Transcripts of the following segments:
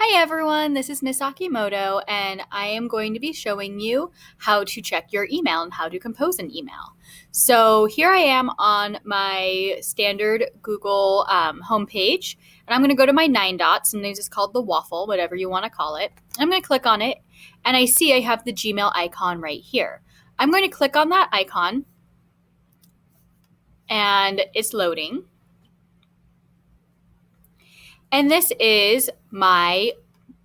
Hi everyone, this is Miss Akimoto, and I am going to be showing you how to check your email and how to compose an email. So here I am on my standard Google homepage, and I'm going to go to my 9 dots. Sometimes it's called the waffle, whatever you want to call it. I'm going to click on it, and I see I have the Gmail icon right here. I'm going to click on that icon, and it's loading. And this is my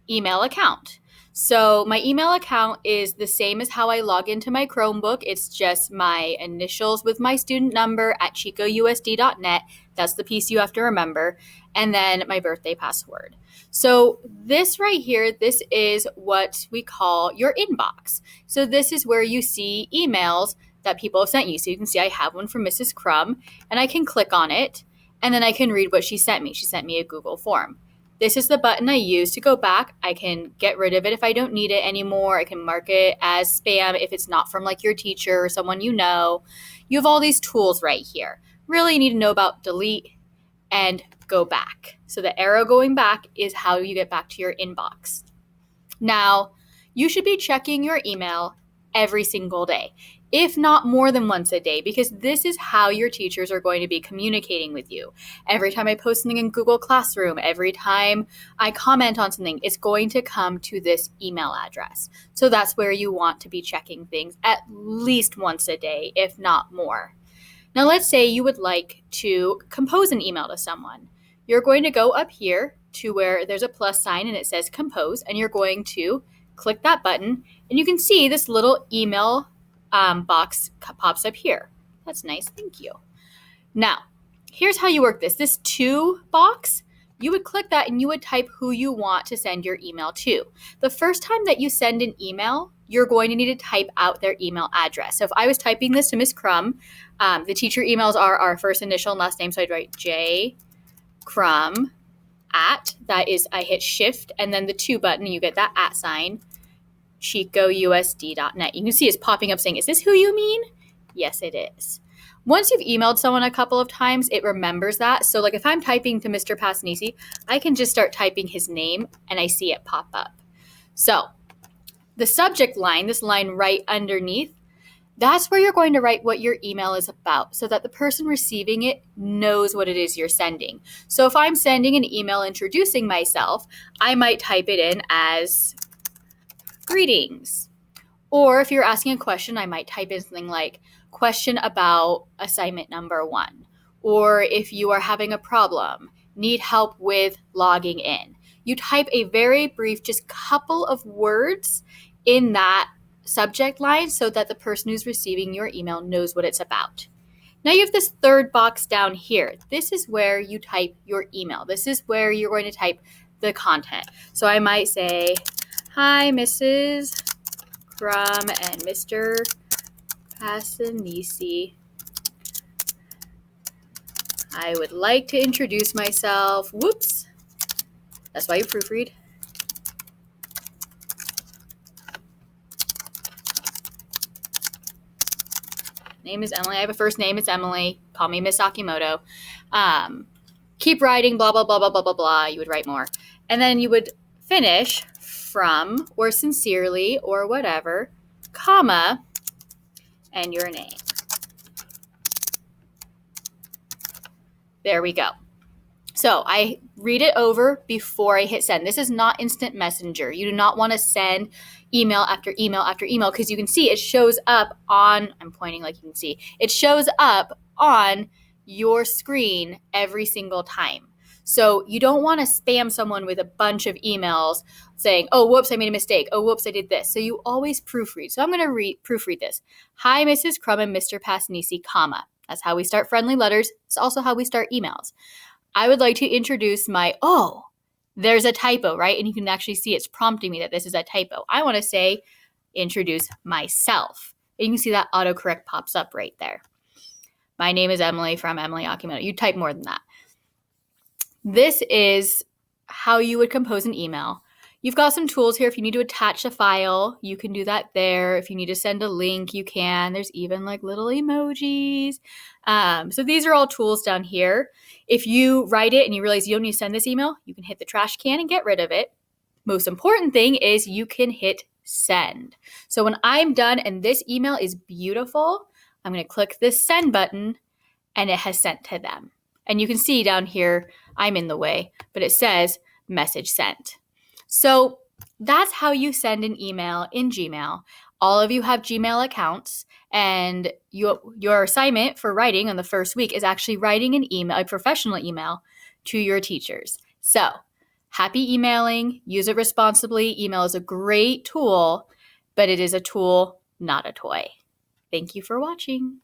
email account. So my email account is the same as how I log into my Chromebook. It's just my initials with my student number at chicousd.net. That's the piece you have to remember. And then my birthday password. So this right here, this is what we call your inbox. So this is where you see emails that people have sent you. So you can see I have one from Mrs. Crum, and I can click on it, and then I can read what she sent me. She sent me a Google form. This is the button I use to go back. I can get rid of it if I don't need it anymore. I can mark it as spam if it's not from like your teacher or someone you know. You have all these tools right here. Really you need to know about delete and go back. So the arrow going back is how you get back to your inbox. Now, you should be checking your email every single day, if not more than once a day, because this is how your teachers are going to be communicating with you. Every time I post something in Google Classroom, every time I comment on something, it's going to come to this email address. So that's where you want to be checking things at least once a day, if not more. Now, let's say you would like to compose an email to someone. You're going to go up here to where there's a plus sign and it says compose, and you're going to click that button, and you can see this little email box pops up here. That's nice. Thank you. Now, here's how you work this. This to box, you would click that and you would type who you want to send your email to. The first time that you send an email, you're going to need to type out their email address. So if I was typing this to Miss Crum, the teacher emails are our first initial and last name. So I'd write J Crum at, that is, I hit shift and then the to button, you get that at sign, chicousd.net. You can see it's popping up saying, is this who you mean? Yes, it is. Once you've emailed someone a couple of times, it remembers that. So like if I'm typing to Mr. Passanisi, I can just start typing his name and I see it pop up. So the subject line, this line right underneath, that's where you're going to write what your email is about so that the person receiving it knows what it is you're sending. So if I'm sending an email introducing myself, I might type it in as greetings. Or if you're asking a question, I might type in something like question about assignment number 1. Or if you are having a problem, need help with logging in. You type a very brief, just couple of words in that subject line so that the person who's receiving your email knows what it's about. Now you have this third box down here. This is where you type your email. This is where you're going to type the content. So I might say, hi, Mrs. Crum and Mr. Passanisi. I would like to introduce myself. Whoops. That's why you proofread. Name is Emily. I have a first name. It's Emily. Call me Miss Akimoto. Keep writing, blah, blah, blah, blah, blah, blah, blah. You would write more. And then you would finish from or sincerely or whatever, comma, and your name. There we go. So I read it over before I hit send. This is not instant messenger. You do not want to send email after email after email because you can see it shows up on, I'm pointing like you can see, it shows up on your screen every single time. So you don't want to spam someone with a bunch of emails saying, oh, whoops, I made a mistake. Oh, whoops, I did this. So you always proofread. So I'm going to proofread this. Hi, Mrs. Crum and Mr. Passanisi, comma. That's how we start friendly letters. It's also how we start emails. I would like to introduce there's a typo, right? And you can actually see it's prompting me that this is a typo. I want to say, introduce myself. And you can see that autocorrect pops up right there. My name is Emily from Emily Akimoto. You type more than that. This is how you would compose an email. You've got some tools here. If you need to attach a file, you can do that there. If you need to send a link, you can. There's even like little emojis. So these are all tools down here. If you write it and you realize you don't need to send this email, you can hit the trash can and get rid of it. most important thing is you can hit send. So when I'm done and this email is beautiful, I'm going to click this send button and it has sent to them. And you can see down here, I'm in the way, but it says message sent. So that's how you send an email in Gmail. All of you have Gmail accounts, and your assignment for writing on the first week is actually writing an email, a professional email to your teachers. So happy emailing, use it responsibly. Email is a great tool, but it is a tool, not a toy. Thank you for watching.